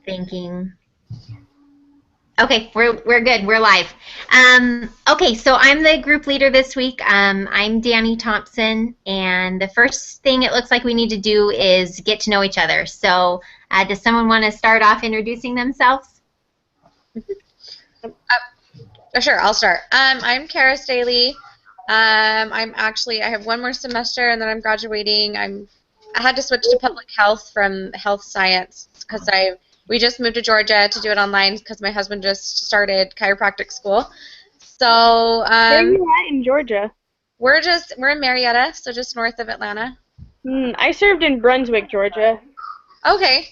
Thinking. Okay, we're good. We're live. Okay, so I'm the group leader this week. I'm Danny Thompson, and the first thing it looks like we need to do is get to know each other. So, does someone want to start off introducing themselves? Sure, I'll start. I'm Kara Staley. I have one more semester and then I'm graduating. I had to switch to public health from health science because we just moved to Georgia to do it online because my husband just started chiropractic school. So where are you at in Georgia? We're in Marietta, so just north of Atlanta. I served in Brunswick, Georgia. Okay.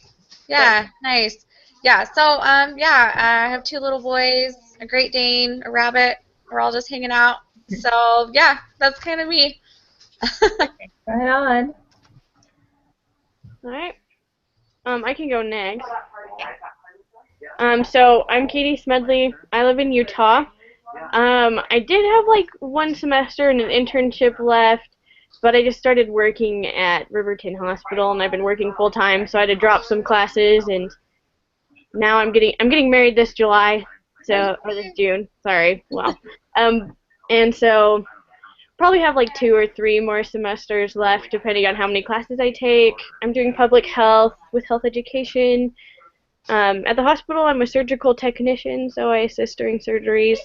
Yeah, nice. Yeah, so I have two little boys, a Great Dane, a rabbit. We're all just hanging out. So yeah, that's kind of me. Right on. All right. I can go next. So I'm Katie Smedley. I live in Utah. I did have like one semester and an internship left, but I just started working at Riverton Hospital, and I've been working full time, so I had to drop some classes, and now I'm getting married this July, or this June. Sorry. Wow. And so probably have like 2 or 3 more semesters left, depending on how many classes I take. I'm doing public health with health education. At the hospital, I'm a surgical technician, so I assist during surgeries.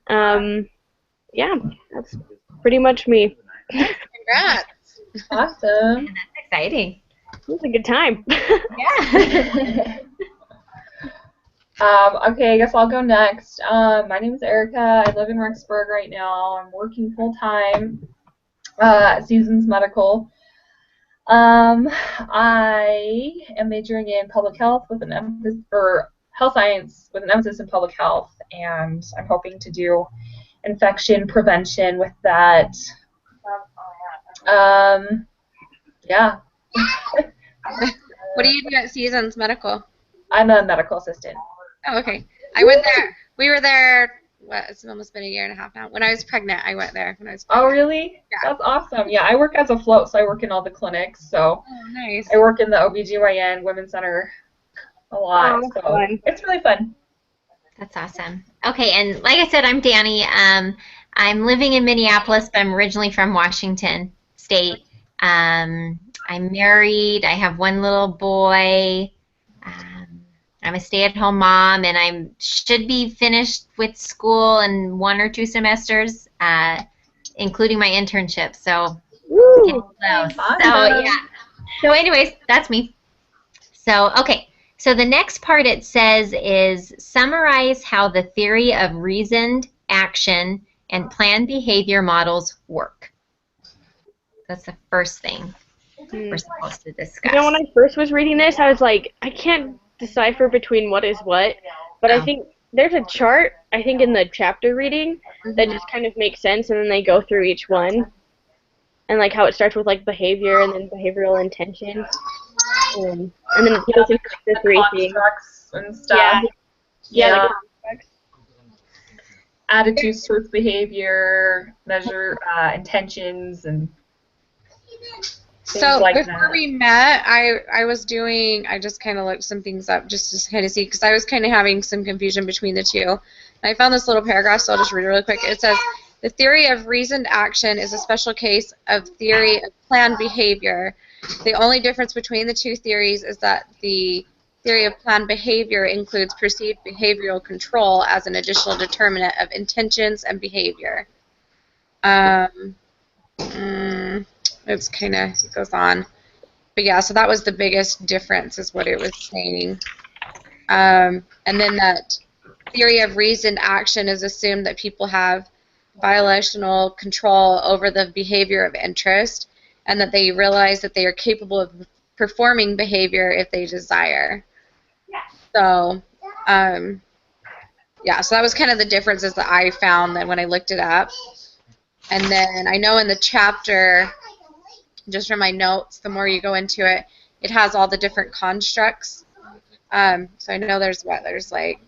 Yeah, that's pretty much me. Congrats. Awesome. That's exciting. It was a good time. Yeah. Okay, I guess I'll go next. My name is Erica. I live in Rexburg right now. I'm working full-time at Seasons Medical. I am majoring in public health with an emphasis, or health science with an emphasis in public health, and I'm hoping to do infection prevention with that. Yeah. What do you do at Seasons Medical? I'm a medical assistant. Oh, okay. I went there. We were there. What? It's almost been a year and a half now. When I was pregnant, I went there. Oh, really? Yeah. That's awesome. Yeah, I work as a float, so I work in all the clinics. So oh, nice. I work in the OBGYN Women's Center a lot. So fun. It's really fun. That's awesome. Okay, and like I said, I'm Danny. I'm living in Minneapolis, but I'm originally from Washington State. I'm married. I have one little boy. I'm a stay-at-home mom, and I should be finished with school in 1 or 2 semesters, including my internship. So, Awesome. So yeah. So, anyways, that's me. So, okay. So the next part it says is summarize how the theory of reasoned action and planned behavior models work. That's the first thing we're supposed to discuss. You know, when I first was reading this, I was like, I can't decipher between what is what, but I think there's a chart, I think in the chapter reading, that just kind of makes sense, and then they go through each one, and like how it starts with like behavior and then behavioral intentions, and then it goes into the 3 things. And stuff. Yeah. Like attitudes towards behavior, measure intentions, and So like before we met, I just kind of looked some things up just to kind of see, because I was kind of having some confusion between the two. And I found this little paragraph, so I'll just read it really quick. It says, the theory of reasoned action is a special case of theory of planned behavior. The only difference between the two theories is that the theory of planned behavior includes perceived behavioral control as an additional determinant of intentions and behavior. It's kind of, it goes on. But yeah, so that was the biggest difference is what it was saying. And then that theory of reasoned action is assumed that people have volitional control over the behavior of interest, and that they realize that they are capable of performing behavior if they desire. So, yeah, so that was kind of the differences that I found then when I looked it up. And then I know in the chapter, just from my notes, the more you go into it, it has all the different constructs. So I know there's like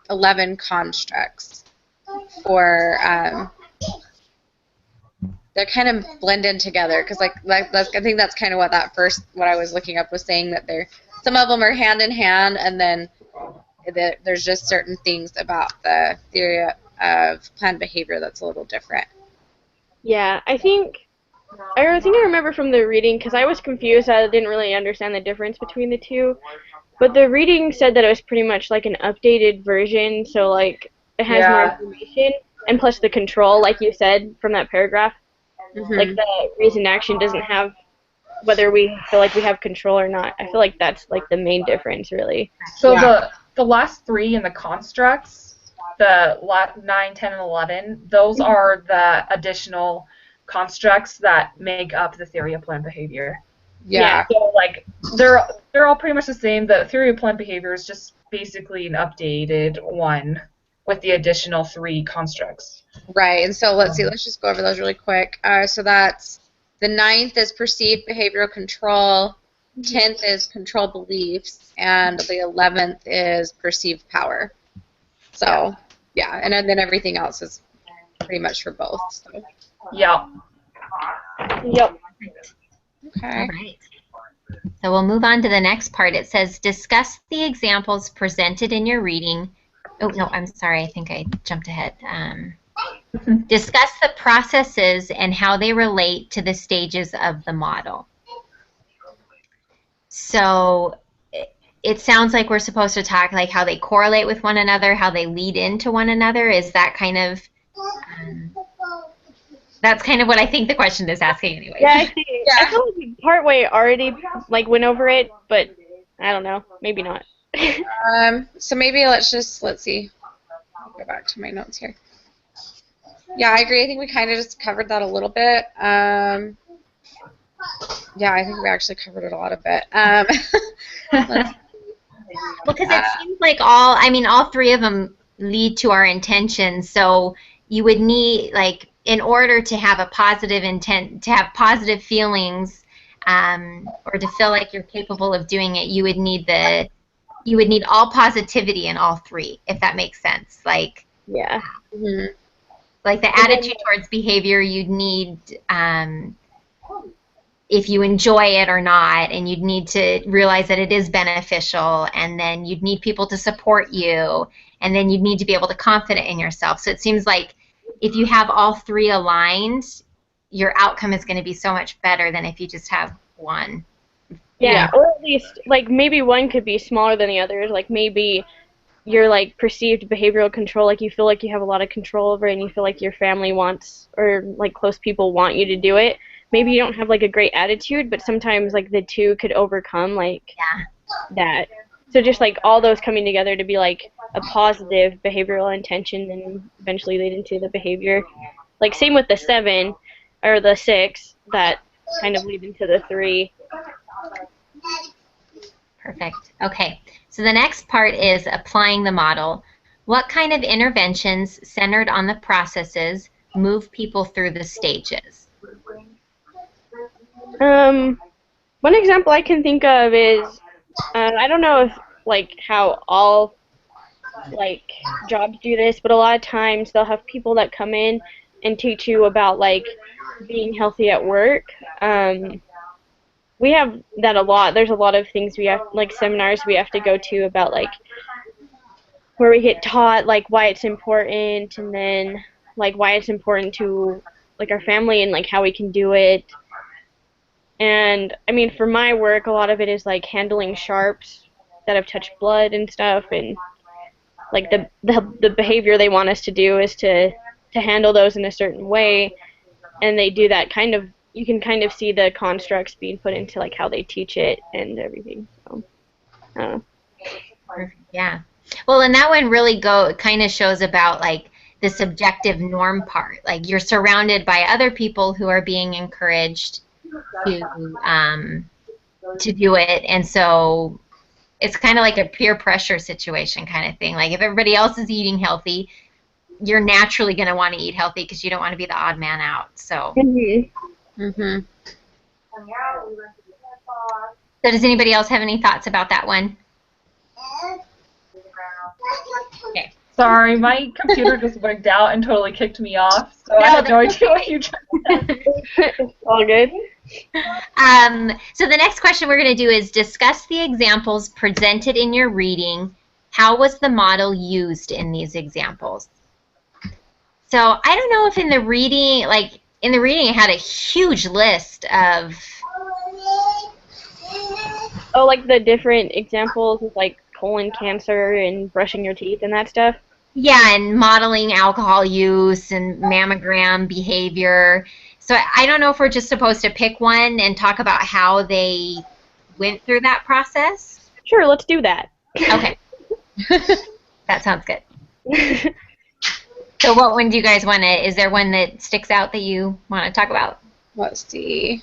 11 constructs for, they're kind of blended together, because like I think that's kind of what I was looking up was saying, that it's some of them are hand in hand, and then there's just certain things about the theory of planned behavior that's a little different. Yeah, I remember from the reading, because I was confused. I didn't really understand the difference between the two. But the reading said that it was pretty much like an updated version, so like it has more Yeah. information, and plus the control, like you said from that paragraph, like the reasoned action doesn't have whether we feel like we have control or not. I feel like that's like the main difference, really. So Yeah. the last three in the constructs, the 9, 10, and 11, those are the additional constructs that make up the theory of planned behavior. Yeah. So like they're all pretty much the same. The theory of planned behavior is just basically an updated one with the additional 3 constructs. Right. And so let's see. Let's just go over those really quick. So that's the 9th is perceived behavioral control. 10th is control beliefs, and the 11th is perceived power. So, yeah, and then everything else is pretty much for both. So. Yeah. Yep. Okay. All right. So we'll move on to the next part. It says, discuss the examples presented in your reading. Oh, no, I'm sorry. I think I jumped ahead. Discuss the processes and how they relate to the stages of the model. So it sounds like we're supposed to talk like how they correlate with one another, how they lead into one another. Is that kind of that's kind of what I think the question is asking anyway. Yeah, I feel like we partway already like went over it, but I don't know, maybe not. So maybe let's see. I'll go back to my notes here. Yeah, I agree. I think we kind of just covered that a little bit. Yeah, I think we actually covered it a lot of it. Because it seems like all 3 of them lead to our intention. So you would need, like, in order to have a positive intent, to have positive feelings, or to feel like you're capable of doing it, you would need all positivity in all 3, if that makes sense. Like, Yeah. Mhm. like the attitude towards behavior, you'd need if you enjoy it or not, and you'd need to realize that it is beneficial, and then you'd need people to support you, and then you'd need to be able to confident in yourself. So it seems like if you have all 3 aligned, your outcome is going to be so much better than if you just have one. Yeah, or at least like maybe one could be smaller than the others. Like maybe your like perceived behavioral control, like you feel like you have a lot of control over it, and you feel like your family wants or like close people want you to do it. Maybe you don't have like a great attitude, but sometimes like the 2 could overcome like that. So just like all those coming together to be like a positive behavioral intention and eventually lead into the behavior. Like same with the 7 or the 6 that kind of lead into the 3. Perfect. Okay. So the next part is applying the model. What kind of interventions centered on the processes move people through the stages? One example I can think of is, I don't know if like how all like jobs do this, but a lot of times they'll have people that come in and teach you about like being healthy at work. We have that a lot. There's a lot of things we have, like seminars we have to go to about like where we get taught like why it's important, and then like why it's important to like our family and like how we can do it. And I mean, for my work, a lot of it is like handling sharps that have touched blood and stuff, and like the behavior they want us to do is to handle those in a certain way, and they do that kind of. You can kind of see the constructs being put into like how they teach it and everything. So, Perfect. Yeah. Well, and that one really kind of shows about like the subjective norm part. Like you're surrounded by other people who are being encouraged to do it, and so it's kind of like a peer pressure situation kind of thing. Like if everybody else is eating healthy, you're naturally going to want to eat healthy because you don't want to be the odd man out. So. Mhm. So does anybody else have any thoughts about that one? Okay. Sorry, my computer just wigged out and totally kicked me off, so I No, had no idea what you tried. It's all good. So the next question we're going to do is discuss the examples presented in your reading. How was the model used in these examples? So I don't know if in the reading, it had a huge list of, Oh, like the different examples with like colon cancer and brushing your teeth and that stuff. yeah, and modeling alcohol use and mammogram behavior. So I don't know if we're just supposed to pick one and talk about how they went through that process. Sure, let's do that. Okay. That sounds good. So what one do you guys want to, is there one that sticks out that you want to talk about? Let's see.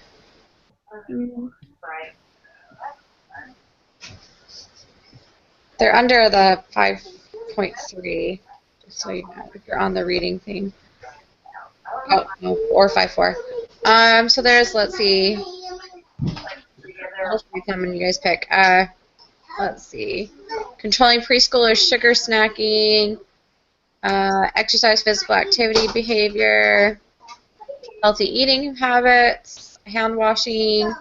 They're under the 5.3, just so you know, if you're on the reading thing. Oh, no, or 5.4. So there's, let's see. I'll read them and you guys pick. Let's see. Controlling preschoolers' sugar snacking, exercise, physical activity, behavior, healthy eating habits, hand washing,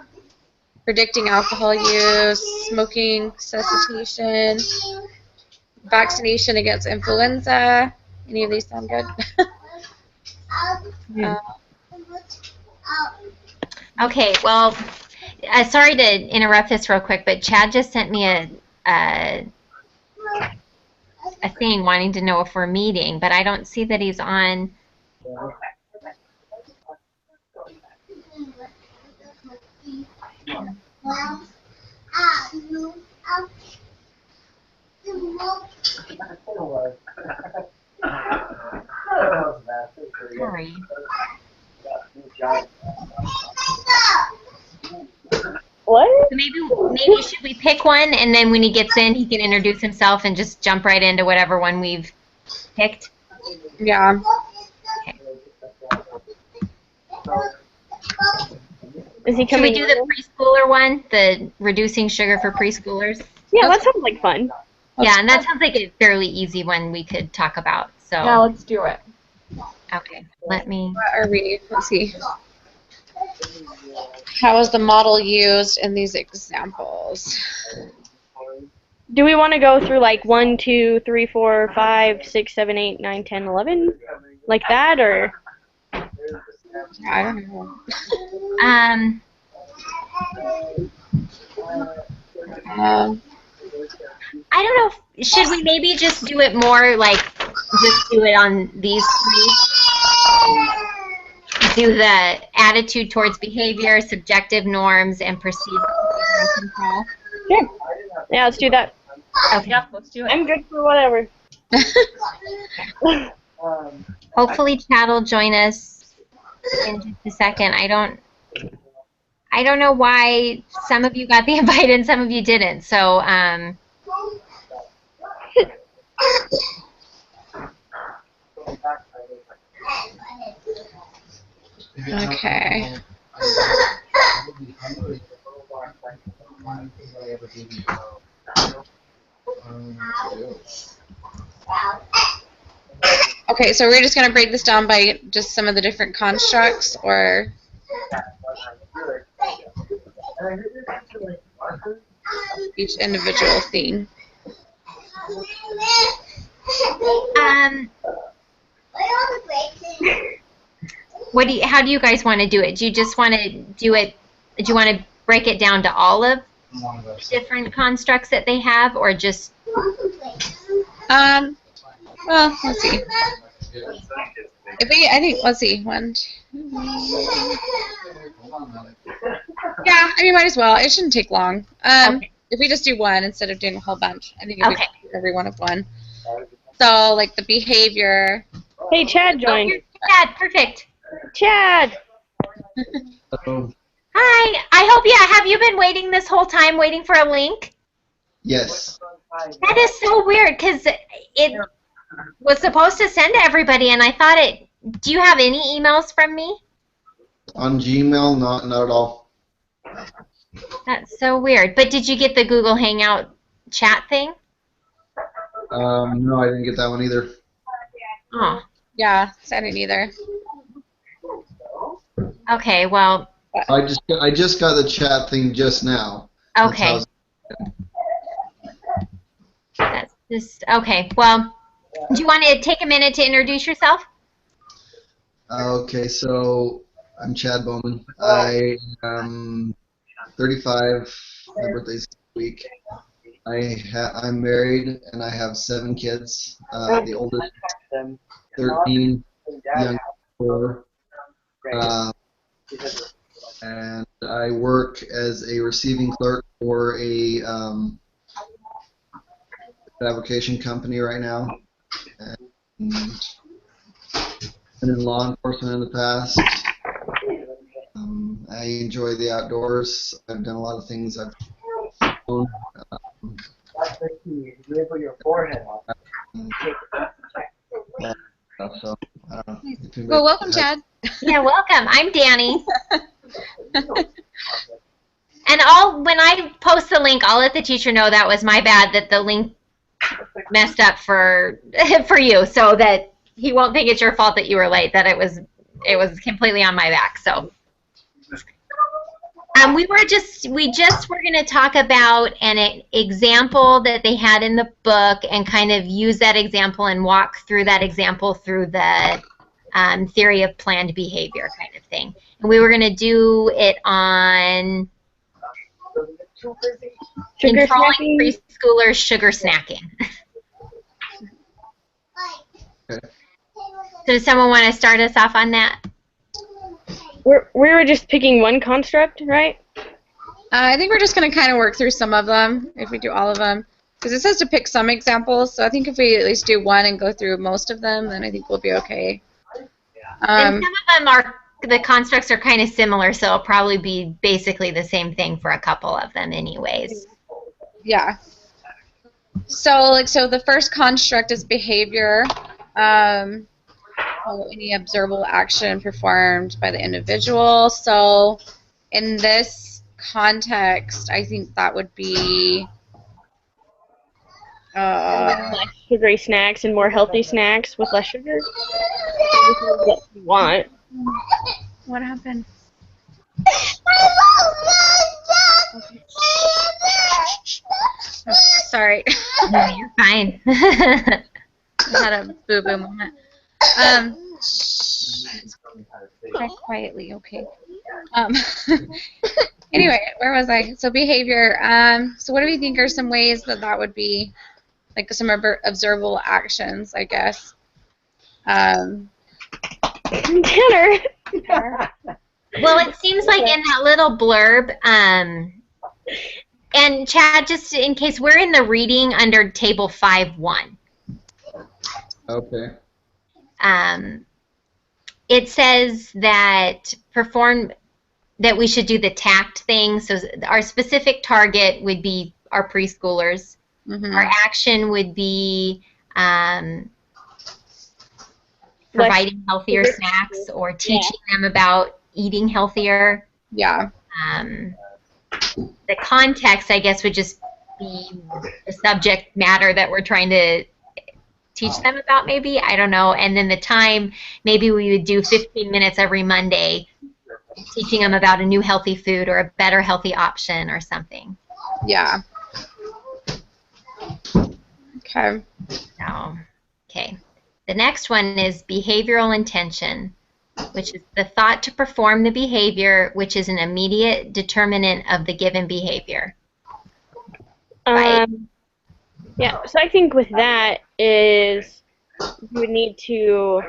predicting alcohol use, smoking cessation, vaccination against influenza. Any of these sound good? Okay, well, sorry to interrupt this real quick, but Chad just sent me a thing wanting to know if we're meeting, but I don't see that he's on. Sorry. What? So maybe should we pick one, and then when he gets in, he can introduce himself and just jump right into whatever one we've picked? Yeah. Is he Should we coming? do the preschooler one, the reducing sugar for preschoolers? Yeah, that sounds like fun. Yeah, and that sounds like a fairly easy one we could talk about. So Yeah, let's do it. okay, let me. What are we? Let's see. How was the model used in these examples? Do we want to go through like 1, 2, 3, 4, 5, 6, 7, 8, 9, 10, 11? Like that, or? I don't know. I don't know. Should we maybe just do it more like just do it on these three? Do the attitude towards behavior, subjective norms, and perceived behavioral control. Sure. Yeah, let's do that. Okay. Yep, let's do it. I'm good for whatever. Hopefully Chad will join us in just a second. I don't know why some of you got the invite and some of you didn't. So Okay. Okay, so we're just going to break this down by just some of the different constructs, or each individual theme. how do you guys want to do it? Do you just want to do it? Do you want to break it down to all of the different constructs that they have, or just? Well, let's see. I think, let's see, 1, 2. Yeah, I mean, might as well. It shouldn't take long. Okay. If we just do one instead of doing a whole bunch, I think if we Okay. do every one of one. So, like the behavior. Hey, Chad joined. Chad, perfect. Chad! Hi. Have you been waiting this whole time, waiting for a link? Yes. That is so weird because it was supposed to send to everybody, and I thought it. Do you have any emails from me? On Gmail, not at all. That's so weird. But did you get the Google Hangout chat thing? No, I didn't get that one either. Oh, Yeah, so I didn't either. okay. Well, I just got the chat thing just now. That's okay. how- That's just okay. Well, do you want to take a minute to introduce yourself? Okay, so I'm Chad Bowman. I am 35. My birthday's this week. I'm married and I have 7 kids. The oldest, 13, young, 4. And I work as a receiving clerk for a fabrication company right now. And been in law enforcement in the past. I enjoy the outdoors. I've done a lot of things. I've flown, That's the key. You really put your forehead on. so I don't know. If anybody Well, welcome, has- Chad. Yeah, welcome. I'm Danny. And when I post the link, I'll let the teacher know that was my bad, that the link messed up for for you, so that he won't think it's your fault that you were late, that it was completely on my back. So we just were going to talk about an example that they had in the book and kind of use that example and walk through that example through the theory of planned behavior kind of thing. And we were going to do it on Sugar controlling snacking? preschoolers sugar snacking. Okay. So does someone want to start us off on that? We were just picking one construct, right? I think we're just going to kind of work through some of them, if we do all of them. Because it says to pick some examples, so I think if we at least do one and go through most of them, then I think we'll be okay. And some of them the constructs are kind of similar, so it'll probably be basically the same thing for a couple of them anyways. Yeah. So the first construct is behavior. Any observable action performed by the individual. So in this context, I think that would be Less sugary snacks and more healthy snacks with less sugar. What you want. what happened? Oh, sorry. No, you're fine. I had a boo-boo moment. Talk quietly, okay. Anyway, where was I? So behavior. So what do we think are some ways that would be, like some observable actions, I guess? Dinner. Well, it seems like in that little blurb, and Chad, just in case, we're in the reading under table 5.1. Okay. It says that we should do the tact thing. So our specific target would be our preschoolers. Mm-hmm. Our action would be providing healthier snacks or teaching them about eating healthier. Yeah. The context, I guess, would just be the subject matter that we're trying to teach them about, maybe. I don't know. And then the time, maybe we would do 15 minutes every Monday teaching them about a new healthy food or a better healthy option or something. Yeah. Okay. So, okay. The next one is behavioral intention, which is the thought to perform the behavior, which is an immediate determinant of the given behavior. Right. Yeah, so I think with that is you would need to,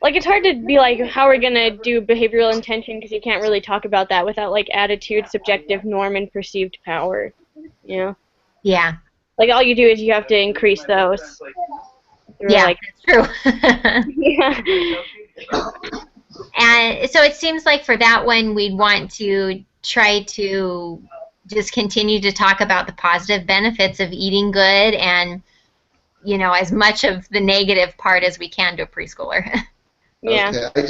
like, it's hard to be like, how are we going to do behavioral intention, because you can't really talk about that without, like, attitude, subjective norm, and perceived power, you know? Yeah. Like, all you do is you have to increase those. Yeah, Like, that's true. yeah. And so it seems like for that one, we'd want to try to just continue to talk about the positive benefits of eating good and, you know, as much of the negative part as we can to a preschooler. Yeah. Okay.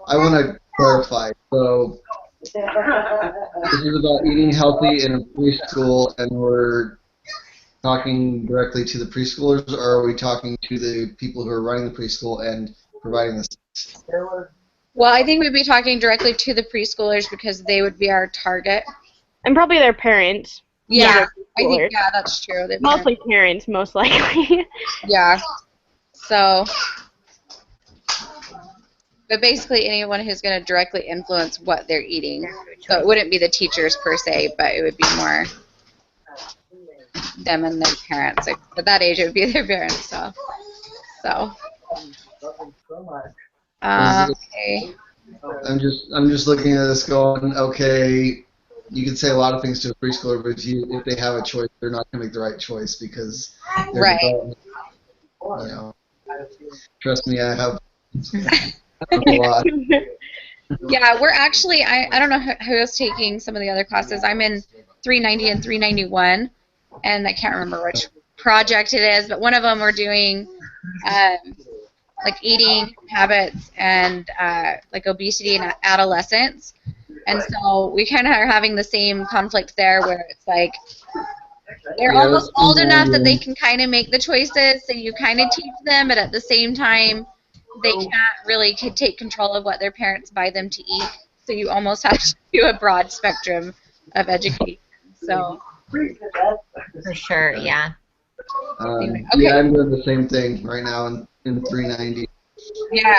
I want to clarify. So this is about eating healthy in a preschool, and we're talking directly to the preschoolers, or are we talking to the people who are running the preschool and providing this? Well, I think we'd be talking directly to the preschoolers because they would be our target. And probably their parents. Yeah, I Preschoolers. think, yeah, that's true. They're Mostly parents, most likely. Yeah. So, but basically anyone who's going to directly influence what they're eating. So it wouldn't be the teachers per se, but it would be more them and their parents. Like, at that age, it would be their parents. So. Okay. I'm just looking at this going, okay, you can say a lot of things to a preschooler, but if they have a choice, they're not going to make the right choice because their Right. development, you know, trust me, I have a lot. Yeah, we're actually, I don't know who is taking some of the other classes. I'm in 390 and 391, and I can't remember which project it is, but one of them we're doing like eating habits and like obesity in adolescents. And so we kind of are having the same conflict there where it's like they're Yeah, almost that's old enough that yeah. they can kind of make the choices, so you kind of teach them, but at the same time, they can't really take control of what their parents buy them to eat. So you almost have to do a broad spectrum of education. So For sure, yeah. Okay. Yeah, I'm doing the same thing right now in 390. yeah.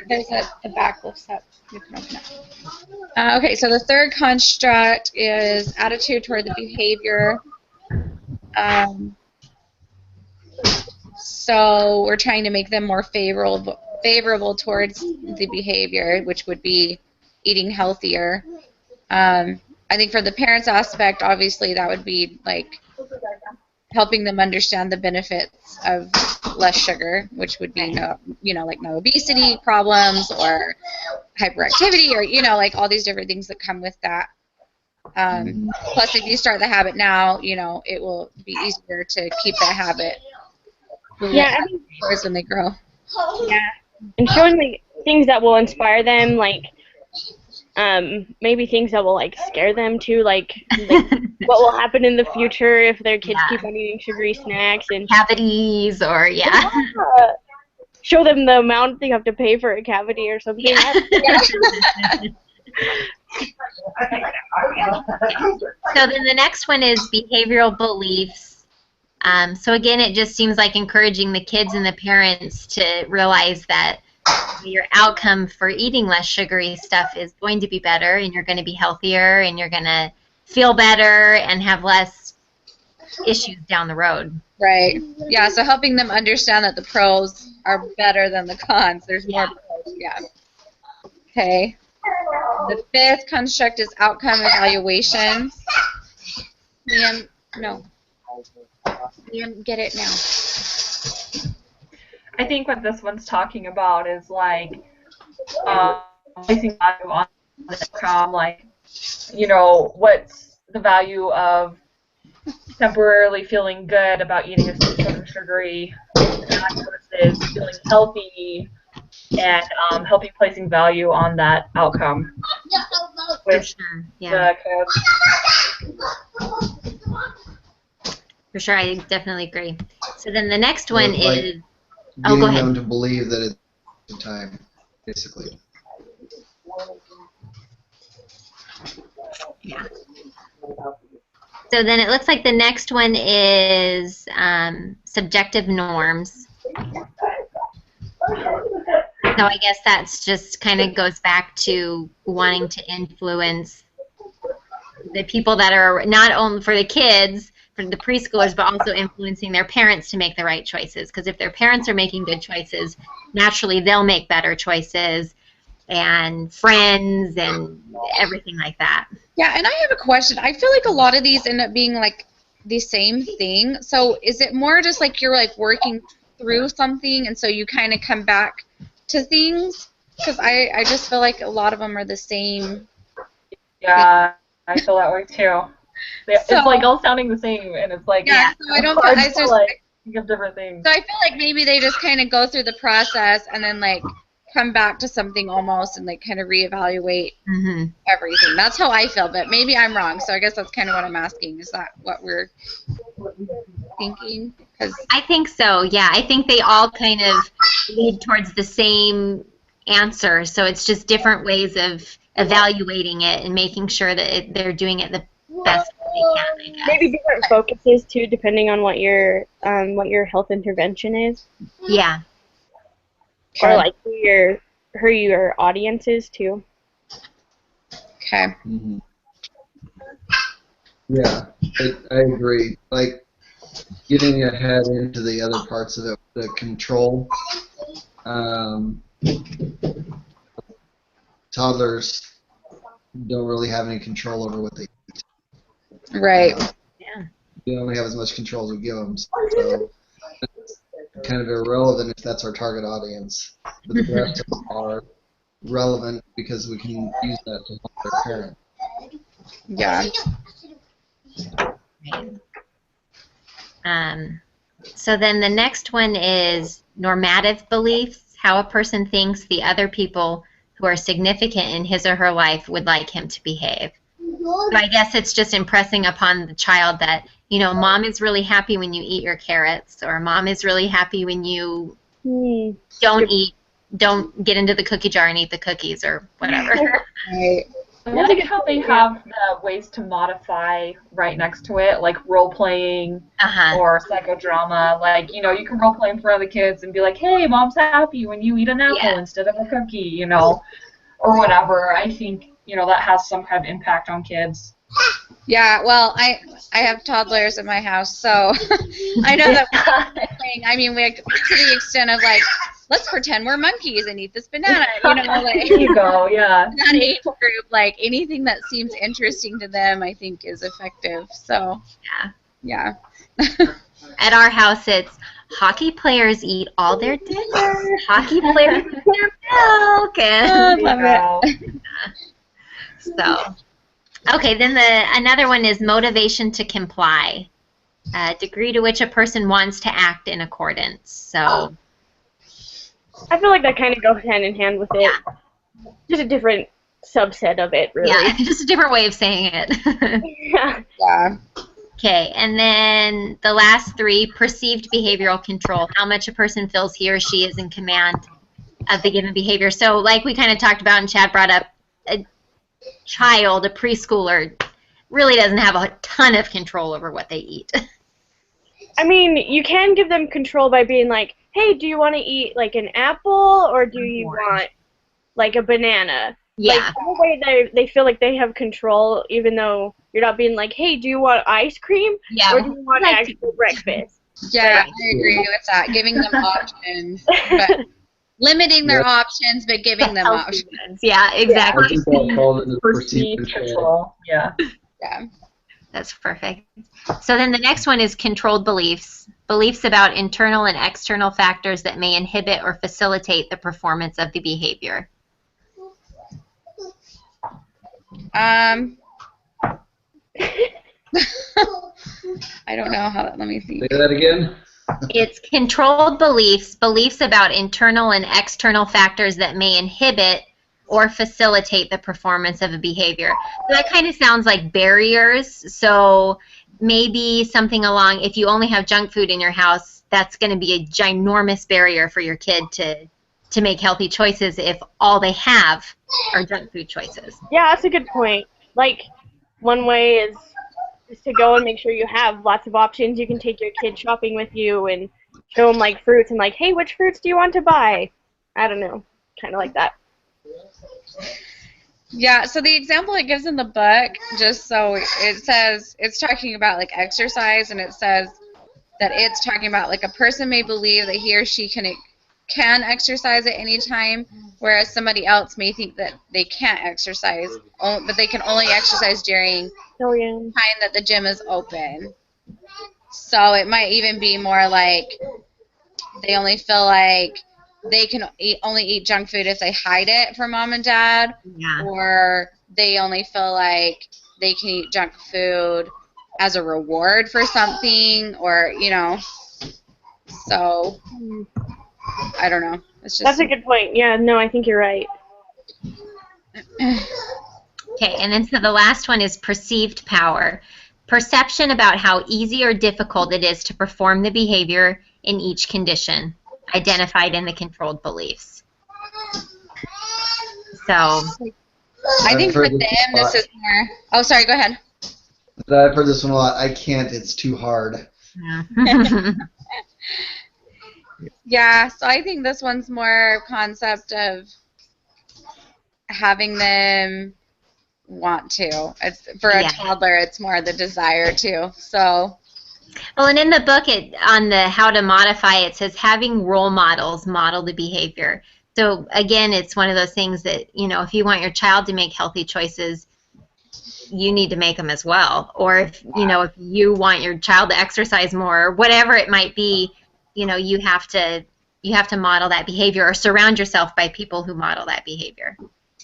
There's a back lifts up. You can open it. Okay, so the third construct is attitude toward the behavior. So we're trying to make them more favorable towards the behavior, which would be eating healthier. I think for the parents aspect, obviously that would be like helping them understand the benefits of less sugar, which would be no obesity problems or hyperactivity or like all these different things that come with that. Plus, if you start the habit now, it will be easier to keep that habit. Yeah, I think, When they grow. yeah. And showing like things that will inspire them, like maybe things that will like scare them too, like what will happen in the future if their kids keep on eating sugary snacks and Cavities or, yeah. show them the amount they have to pay for a cavity or something. So then the next one is behavioral beliefs. So again, it just seems like encouraging the kids and the parents to realize that your outcome for eating less sugary stuff is going to be better, and you're going to be healthier, and you're going to feel better and have less issues down the road. Right. Yeah, so helping them understand that the pros are better than the cons. There's more pros. Yeah. Okay. The fifth construct is outcome evaluation. Liam, no. Liam, get it now. I think what this one's talking about is like placing value on the outcome, like, what's the value of temporarily feeling good about eating a sugary snack versus feeling healthy and helping placing value on that outcome. For sure, yeah. For sure, I definitely agree. So then the next one is... Oh, go Getting ahead. them to believe that it's the time, basically. Yeah. So then it looks like the next one is subjective norms. So I guess that's just kind of goes back to wanting to influence the people that are not only for the kids, for the preschoolers, but also influencing their parents to make the right choices. Because if their parents are making good choices, naturally they'll make better choices, and friends and everything like that. Yeah, and I have a question. I feel like a lot of these end up being like the same thing. So is it more just like you're like working through something and so you kind of come back to things? Because I just feel like a lot of them are the same. Yeah, I feel that way too. It's like all sounding the same, and it's like, yeah, so I don't hard feel to, like think of different things. So I feel like maybe they just kind of go through the process and then like come back to something almost and like kind of reevaluate Hmm. everything. That's how I feel, but maybe I'm wrong. So I guess that's kind of what I'm asking. Is that what we're thinking? 'Cause I think so. Yeah, I think they all kind of lead towards the same answer. So it's just different ways of evaluating it and making sure that they're doing it the best they can, I guess. Maybe different focuses too, depending on what your health intervention is, Yeah. or like who your audience is too. okay. Mhm. Yeah, I agree. Like getting ahead into the other parts of it, the control. Toddlers don't really have any control over what they eat. Right. Yeah. We only have as much control as we give them. So it's kind of irrelevant if that's our target audience. But the rest of them are relevant because we can use that to help their parent. Yeah. So then the next one is normative beliefs, how a person thinks the other people who are significant in his or her life would like him to behave. So I guess it's just impressing upon the child that, you know, mom is really happy when you eat your carrots, or mom is really happy when you don't get into the cookie jar and eat the cookies or whatever. Right. I like how they have the ways to modify right next to it, like role-playing Uh-huh. or psychodrama. Like, you know, you can role-play in front of the kids and be like, hey, mom's happy when you eat an apple Yeah. instead of a cookie, you know, or whatever. I think, you know, that has some kind of impact on kids. Yeah, well, I have toddlers in my house, so I know that we're playing. I mean, we to the extent of like, let's pretend we're monkeys and eat this banana. You know, like There you go, yeah. that age group, like anything that seems interesting to them, I think is effective. So yeah. At our house, it's hockey players eat all their dinner. Hockey players eat their milk. I And love it. so, okay, then another one is motivation to comply. Degree to which a person wants to act in accordance. So, I feel like that kind of goes hand in hand with it. Just a different subset of it, really. yeah, just a different way of saying it. Yeah. Yeah. Okay, and then the last three, perceived behavioral control, how much a person feels he or she is in command of the given behavior. So like we kind of talked about and Chad brought up, a child, a preschooler, really doesn't have a ton of control over what they eat. I mean, you can give them control by being like, hey, do you want to eat like an apple or do you want like a banana? Yeah. Like, in a way they feel like they have control, even though you're not being like, hey, do you want ice cream? Yeah. Or do you want actual breakfast? Yeah, I agree with that. Giving them options, but limiting their options, but giving them options. Yeah, exactly. I think that falls into Perceived perceived control. control, yeah. Yeah. That's perfect. So then the next one is controlled beliefs. Beliefs about internal and external factors that may inhibit or facilitate the performance of the behavior. I don't know how. Let me think. Say that again. It's controlled beliefs, beliefs about internal and external factors that may inhibit or facilitate the performance of a behavior. So that kind of sounds like barriers. So maybe something along, if you only have junk food in your house, that's going to be a ginormous barrier for your kid to make healthy choices if all they have are junk food choices. Yeah, that's a good point. Like, one way is to go and make sure you have lots of options. You can take your kid shopping with you and show them like fruits and like, hey, which fruits do you want to buy? I don't know, kind of like that. Yeah, so the example it gives in the book, just so it says, it's talking about like exercise, and it says that it's talking about like a person may believe that he or she can exercise at any time, whereas somebody else may think that they can't exercise, but they can only exercise during time that the gym is open. So it might even be more like they only feel like they can only eat junk food if they hide it from mom and dad, or they only feel like they can eat junk food as a reward for something, or, you know, so I don't know. It's just That's a good point. Yeah, no, I think you're right. Okay, and then so the last one is perceived power. Perception about how easy or difficult it is to perform the behavior in each condition, identified in the controlled beliefs. So, I think for them this is more. Oh, sorry. Go ahead. I've heard this one a lot. I can't. It's too hard. yeah. Yeah, so I think this one's more concept of having them want to. It's for a Yeah. toddler, it's more the desire to. So Well, and in the book, on the how to modify, it says having role models model the behavior. So again, it's one of those things that, if you want your child to make healthy choices, you need to make them as well. Or if you want your child to exercise more, or whatever it might be, you have to model that behavior or surround yourself by people who model that behavior.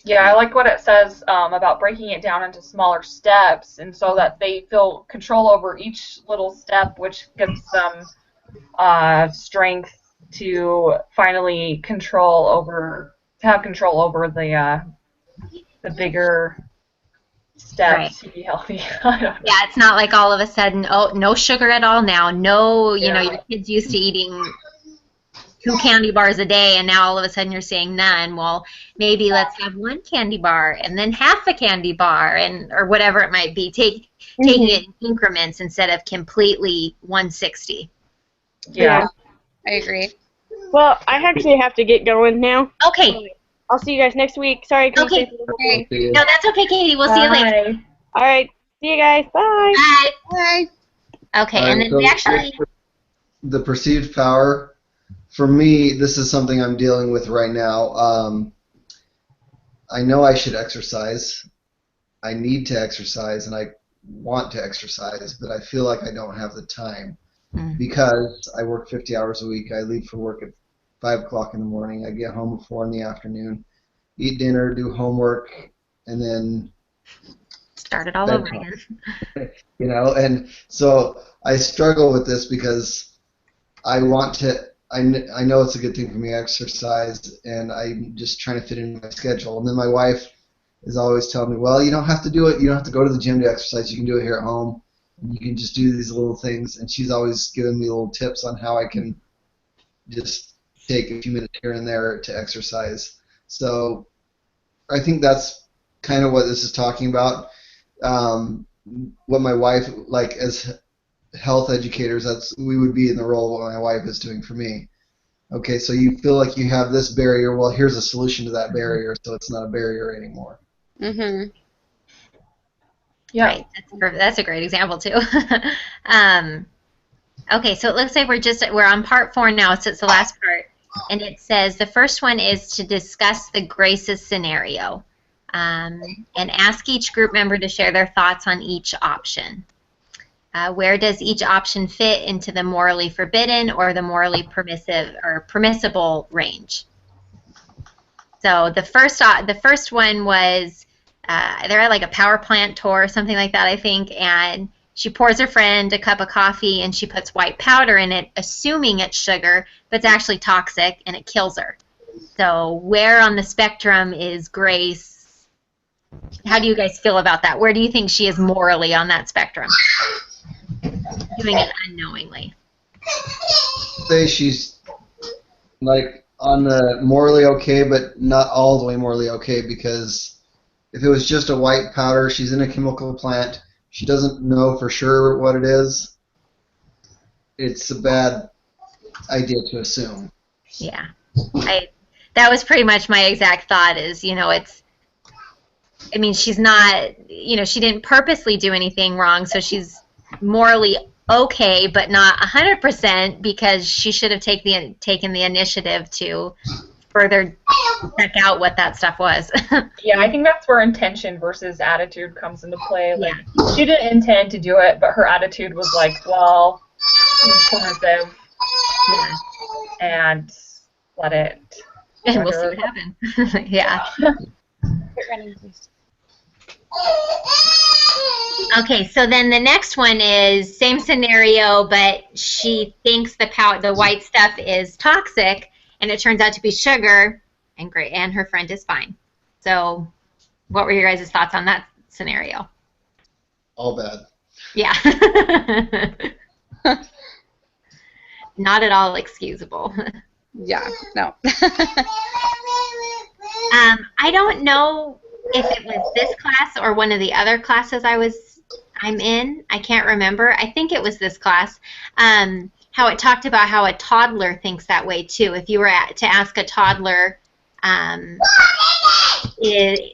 Yeah, I like what it says about breaking it down into smaller steps, and so that they feel control over each little step, which gives them strength to finally have control over the bigger steps to be healthy. I don't know. Yeah, it's not like all of a sudden, oh, no sugar at all now. No, Yeah. your kid's used to eating 2 candy bars a day, and now all of a sudden you're saying none. Well, maybe let's have 1 candy bar and then half a candy bar, or whatever it might be. Taking it in increments instead of completely 160. Yeah. I agree. Well, I actually have to get going now. Okay. I'll see you guys next week. Sorry, I couldn't Okay. stay for the whole thing. No, that's okay, Katie. We'll see you later. Bye. All right. See you guys. Bye. Bye. Bye. Okay, and then we actually. The perceived power, for me, this is something I'm dealing with right now. I know I should exercise. I need to exercise, and I want to exercise, but I feel like I don't have the time because I work 50 hours a week. I leave for work at 5 o'clock in the morning. I get home at 4 in the afternoon, eat dinner, do homework, and then Start it all over again. And so I struggle with this because I want to. I know it's a good thing for me to exercise, and I'm just trying to fit in my schedule. And then my wife is always telling me, well, you don't have to do it. You don't have to go to the gym to exercise. You can do it here at home. And you can just do these little things. And she's always giving me little tips on how I can just take a few minutes here and there to exercise. So I think that's kind of what this is talking about. What my wife, like as health educators, we would be in the role of what my wife is doing for me. Okay, so you feel like you have this barrier. Well, here's a solution to that barrier, so it's not a barrier anymore. Mhm. Yeah. Right. That's a great example too. Okay, so it looks like we're on part 4 now, so it's the last part, and it says the first one is to discuss the graces scenario, and ask each group member to share their thoughts on each option. Where does each option fit into the morally forbidden or the morally permissive or permissible range? So the first one was they're at like a power plant tour or something like that, I think, and she pours her friend a cup of coffee and she puts white powder in it, assuming it's sugar, but it's actually toxic and it kills her. So where on the spectrum is Grace? How do you guys feel about that? Where do you think she is morally on that spectrum? Doing it unknowingly. Say she's like on the morally okay, but not all the way morally okay, because if it was just a white powder, she's in a chemical plant, she doesn't know for sure what it is, it's a bad idea to assume. Yeah. That was pretty much my exact thought is, she's not, she didn't purposely do anything wrong, so she's morally okay, but not 100% because she should have taken the initiative to further check out what that stuff was. Yeah, I think that's where intention versus attitude comes into play. Like, she didn't intend to do it, but her attitude was like, well, it's permissive, and let it. And we'll see what happens. Yeah. Okay, so then the next one is same scenario, but she thinks the white stuff is toxic, and it turns out to be sugar, and great, and her friend is fine. So what were your guys' thoughts on that scenario? All bad. Yeah. Not at all excusable. Yeah, no. I don't know if it was this class or one of the other classes I'm in. I can't remember. I think it was this class. How it talked about how a toddler thinks that way too. If you were to ask a toddler,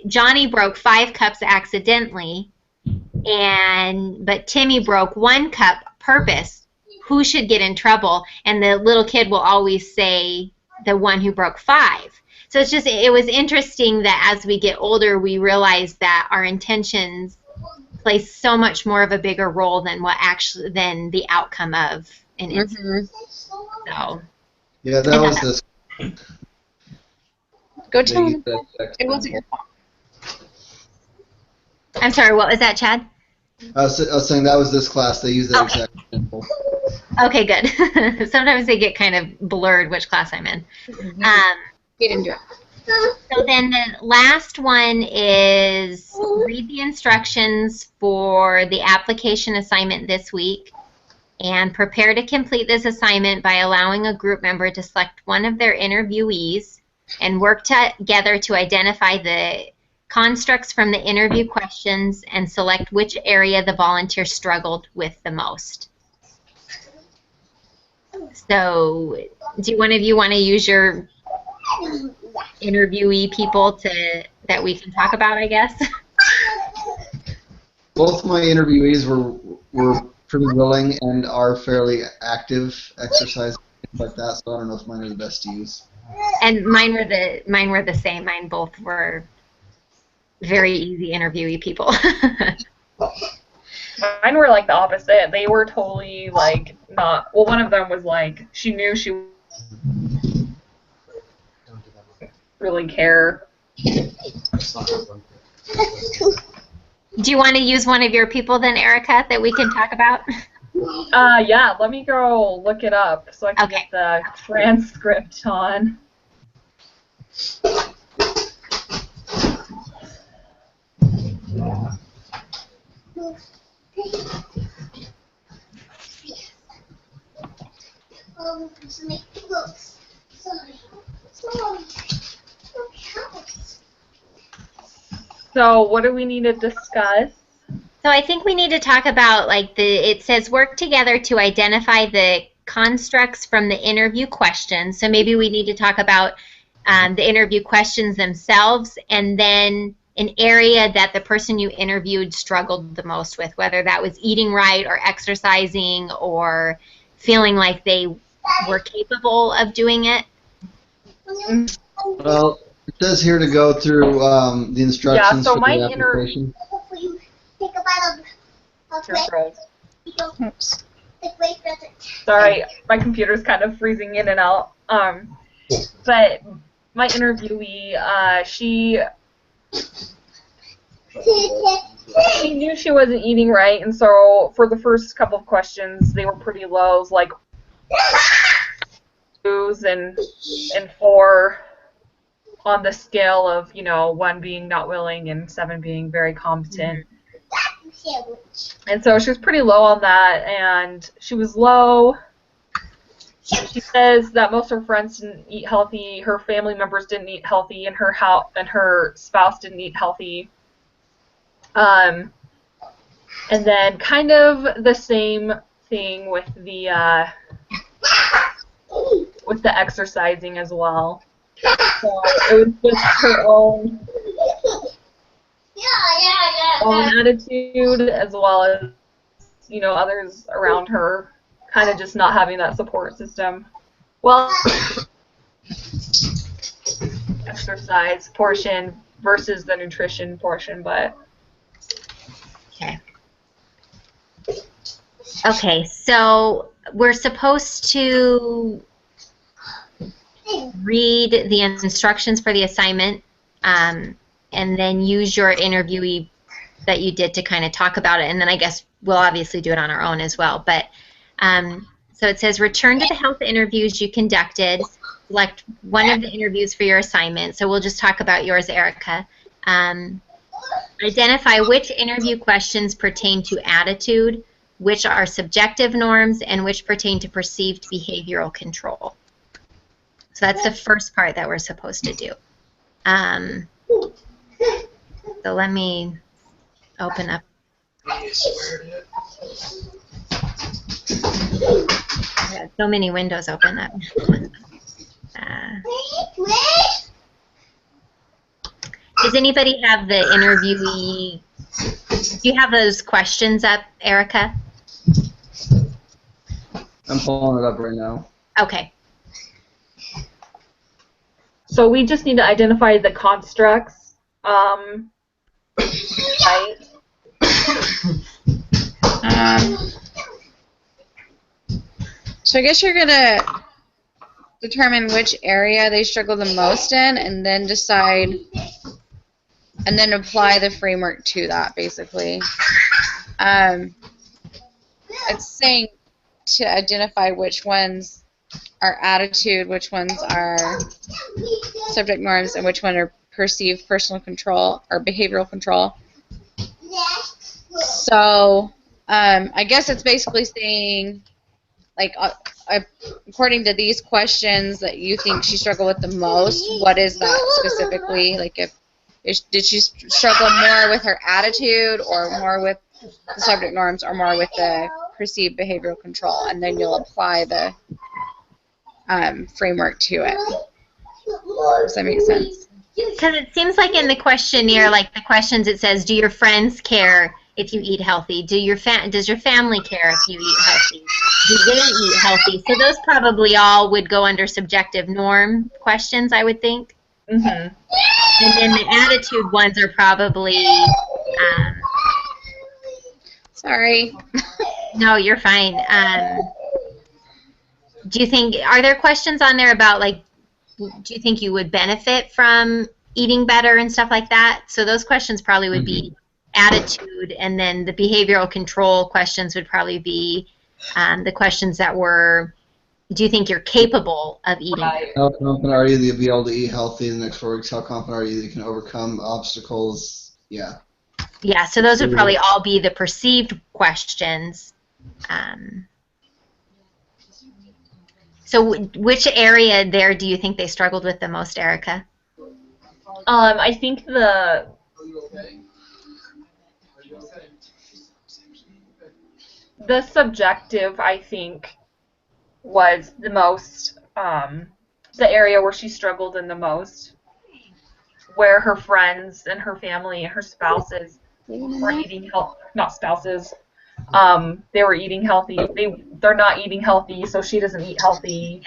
Johnny broke 5 cups accidentally, but Timmy broke 1 cup purpose. Who should get in trouble? And the little kid will always say the one who broke 5. So it was interesting that as we get older, we realize that our intentions play so much more of a bigger role than than the outcome of an incident. So. Yeah, that was this. Go tell him. It wasn't your fault. I'm sorry, what was that, Chad? I was saying that was this class. They use that exact example. Okay, good. Sometimes they get kind of blurred which class I'm in. Get into it. So then the last one is read the instructions for the application assignment this week and prepare to complete this assignment by allowing a group member to select one of their interviewees and work together to identify the constructs from the interview questions and select which area the volunteer struggled with the most. So, do one of you want to use your interviewee people that we can talk about, I guess? Both my interviewees were pretty willing and are fairly active, exercise, things like that, so I don't know if mine are the best to use. And mine were the same. Mine both were very easy interviewee people. Mine were like the opposite. They were totally like not. Well, one of them was like she knew she really care. Do you want to use one of your people then, Erica, that we can talk about? Yeah. Let me go look it up so I can Okay. get the transcript on. So, what do we need to discuss? So I think we need to talk about, like, it says work together to identify the constructs from the interview questions. So maybe we need to talk about the interview questions themselves, and then an area that the person you interviewed struggled the most with, whether that was eating right or exercising or feeling like they were capable of doing it. Well, it says here to go through the instructions so for my the application. Oops. Sorry, my computer's kind of freezing in and out. But my interviewee, she knew she wasn't eating right, and so for the first couple of questions, they were pretty low, like 2s and 4 on the scale of, 1 being not willing and 7 being very competent. And so she was pretty low on that, and she was low. She says that most of her friends didn't eat healthy, her family members didn't eat healthy, and her spouse didn't eat healthy. And then kind of the same thing with the exercising as well. So it was just her own attitude, as well as others around her kind of just not having that support system. Well, exercise portion versus the nutrition portion, but Okay, so we're supposed to read the instructions for the assignment, and then use your interviewee that you did to kind of talk about it, and then I guess we'll obviously do it on our own as well. But so it says, return to the health interviews you conducted select one of the interviews for your assignment. So we'll just talk about yours, Erica. Identify which interview questions pertain to attitude, which are subjective norms, and which pertain to perceived behavioral control. So that's the first part that we're supposed to do. So let me open up. I got so many windows open up. Does anybody have the interviewee? Do you have those questions up, Erica? I'm pulling it up right now. Okay. So we just need to identify the constructs, right? So I guess you're gonna determine which area they struggle the most in, and then decide, and then apply the framework to that, basically. It's saying to identify which ones are attitude, which ones are subject norms, and which one are perceived personal control or behavioral control. So I guess it's basically saying, like, according to these questions that you think she struggled with the most, what is that specifically? Like, did she struggle more with her attitude, or more with the subject norms, or more with the perceived behavioral control? And then you'll apply the framework to it. Does that make sense? Because it seems like in the questionnaire, like the questions, it says, do your friends care if you eat healthy? Does your family care if you eat healthy? Do they eat healthy? So those probably all would go under subjective norm questions, I would think. Mm-hmm. And then the attitude ones are probably... Sorry. No, you're fine. Do you think, are there questions on there about, like, do you think you would benefit from eating better and stuff like that? So those questions probably would be attitude, and then the behavioral control questions would probably be the questions that were, do you think you're capable of eating better? How confident are you that you'll be able to eat healthy in the next 4 weeks? How confident are you that you can overcome obstacles? Yeah. Yeah, so those would probably all be the perceived questions. So which area there do you think they struggled with the most, Erica? I think the subjective, I think, was the most, the area where she struggled in the most, where her friends and her family and her spouses were eating healthy, not spouses, they were eating healthy. They're not eating healthy, so she doesn't eat healthy.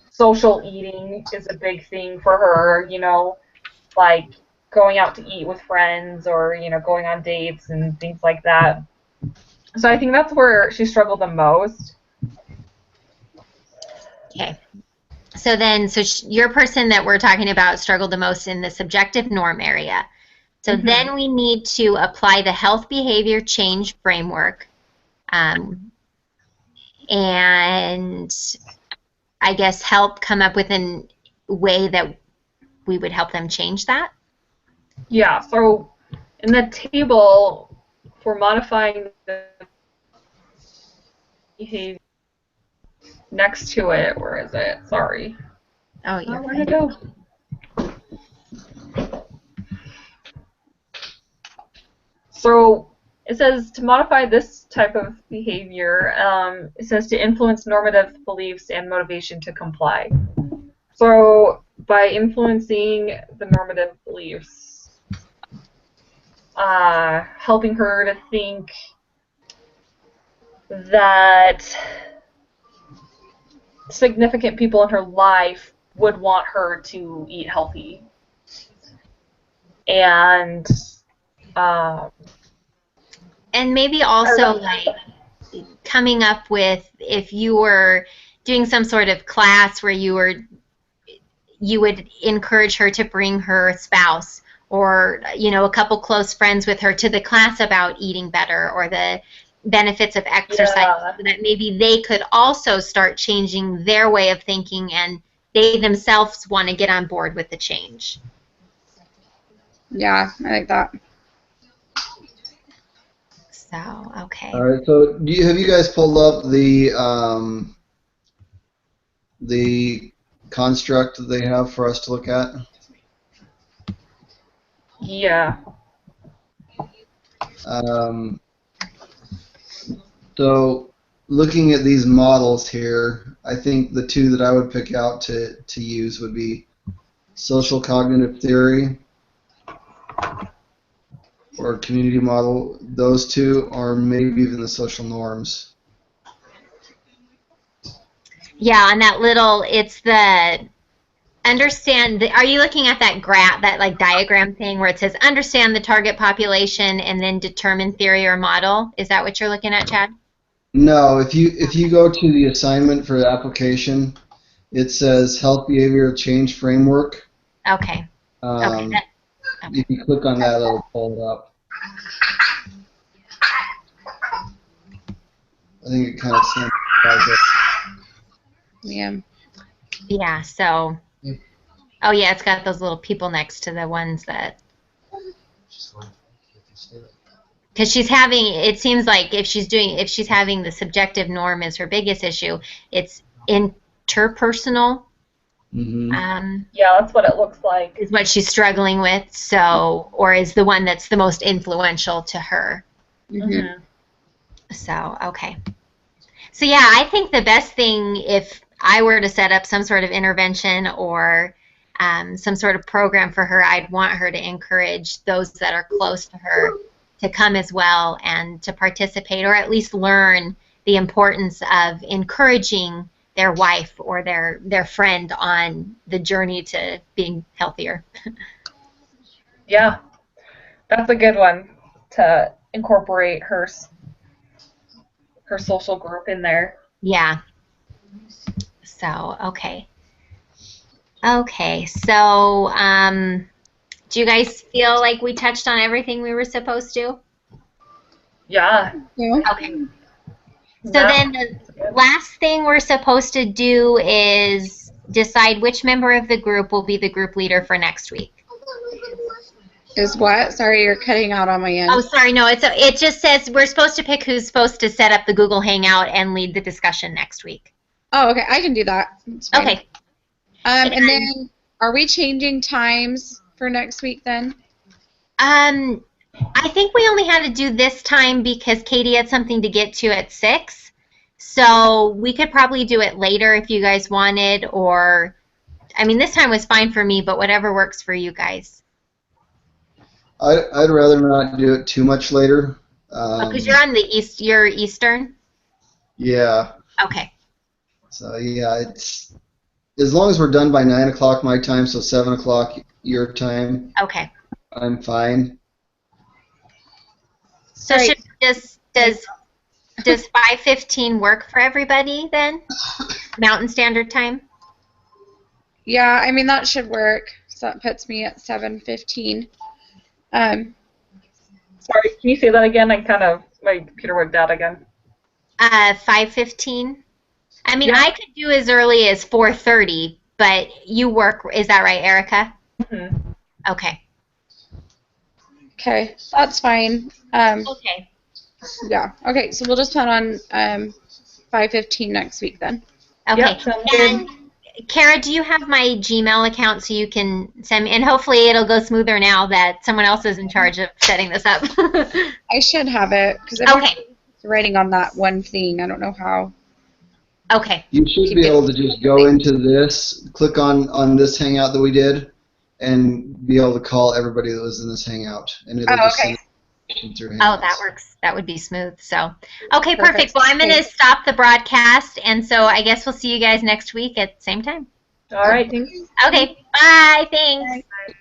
Social eating is a big thing for her, you know, like going out to eat with friends, or, you know, going on dates and things like that. So I think that's where she struggled the most. Okay. So then, your person that we're talking about struggled the most in the subjective norm area. So then we need to apply the health behavior change framework, and I guess help come up with a way that we would help them change that. Yeah, so in the table for modifying the behavior, next to it, where is it? Sorry. Oh, you're where'd it go? So it says to modify this type of behavior, it says to influence normative beliefs and motivation to comply. So by influencing the normative beliefs, helping her to think that significant people in her life would want her to eat healthy. And maybe also, like, coming up with, if you were doing some sort of class where you would encourage her to bring her spouse, or, you know, a couple close friends with her to the class about eating better, or the benefits of exercise, so that maybe they could also start changing their way of thinking and they themselves want to get on board with the change. Yeah, I like that. So, okay. All right. So, have you guys pulled up the construct that they have for us to look at? Yeah. So, looking at these models here, I think the two that I would pick out to use would be social cognitive theory or community model. Those two, or maybe even the social norms. Yeah, on that little, it's the understand. Are you looking at that graph, that like diagram thing where it says understand the target population and then determine theory or model? Is that what you're looking at, Chad? No, if you go to the assignment for the application, it says Health Behavioral Change Framework. Okay. Okay. If you click on that, it'll pull it up. I think it kind of simplifies it. Yeah. Yeah, so, oh yeah, it's got those little people next to the ones that, because she's having, it seems like if she's having the subjective norm as her biggest issue, it's interpersonal. Mm-hmm. Yeah, that's what it looks like. Is what she's struggling with, so, or is the one that's the most influential to her. Mm-hmm. So, okay. So yeah, I think the best thing, if I were to set up some sort of intervention or some sort of program for her, I'd want her to encourage those that are close to her to come as well and to participate, or at least learn the importance of encouraging their wife or their friend on the journey to being healthier. Yeah, that's a good one to incorporate her social group in there. Yeah. So, okay. Okay, so do you guys feel like we touched on everything we were supposed to? Yeah. Yeah. Okay. So then the last thing we're supposed to do is decide which member of the group will be the group leader for next week. Is what? Sorry, you're cutting out on my end. Oh, sorry, no, it just says we're supposed to pick who's supposed to set up the Google Hangout and lead the discussion next week. Oh, okay. I can do that. It's fine. Okay. And then, are we changing times for next week then? I think we only had to do this time because Katie had something to get to at 6. So we could probably do it later if you guys wanted, or, I mean, this time was fine for me, but whatever works for you guys. I'd rather not do it too much later. Because you're on the you're Eastern? Yeah. Okay. So yeah, it's as long as we're done by 9 o'clock my time, so 7 o'clock your time. Okay. I'm fine. So Right. should does 5:15 work for everybody then? Mountain Standard Time? Yeah, I mean, that should work. So that puts me at 7:15. Sorry, can you say that again? My computer went dead again. 5:15? I mean, Yeah. I could do as early as 4:30, but you work, is that right, Erica? Mm-hmm. Okay. Okay, that's fine. Okay. Yeah. Okay, so we'll just plan on 5:15 next week then. Okay. Yep, sounds good. And Kara, do you have my Gmail account so you can send me, and hopefully it'll go smoother now that someone else is in charge of setting this up. I should have it because Okay. writing on that one thing. I don't know how. Okay. You should be able to just go into this, click on this Hangout that we did, and be able to call everybody that was in this Hangout, and it'll just okay. send it through Hangouts. Oh, that works. That would be smooth. So, okay, perfect. Perfect. Well, I'm going to Thanks. stop the broadcast, and so I guess we'll see you guys next week at the same time. All right, thanks. Okay. Bye. Thanks. Bye.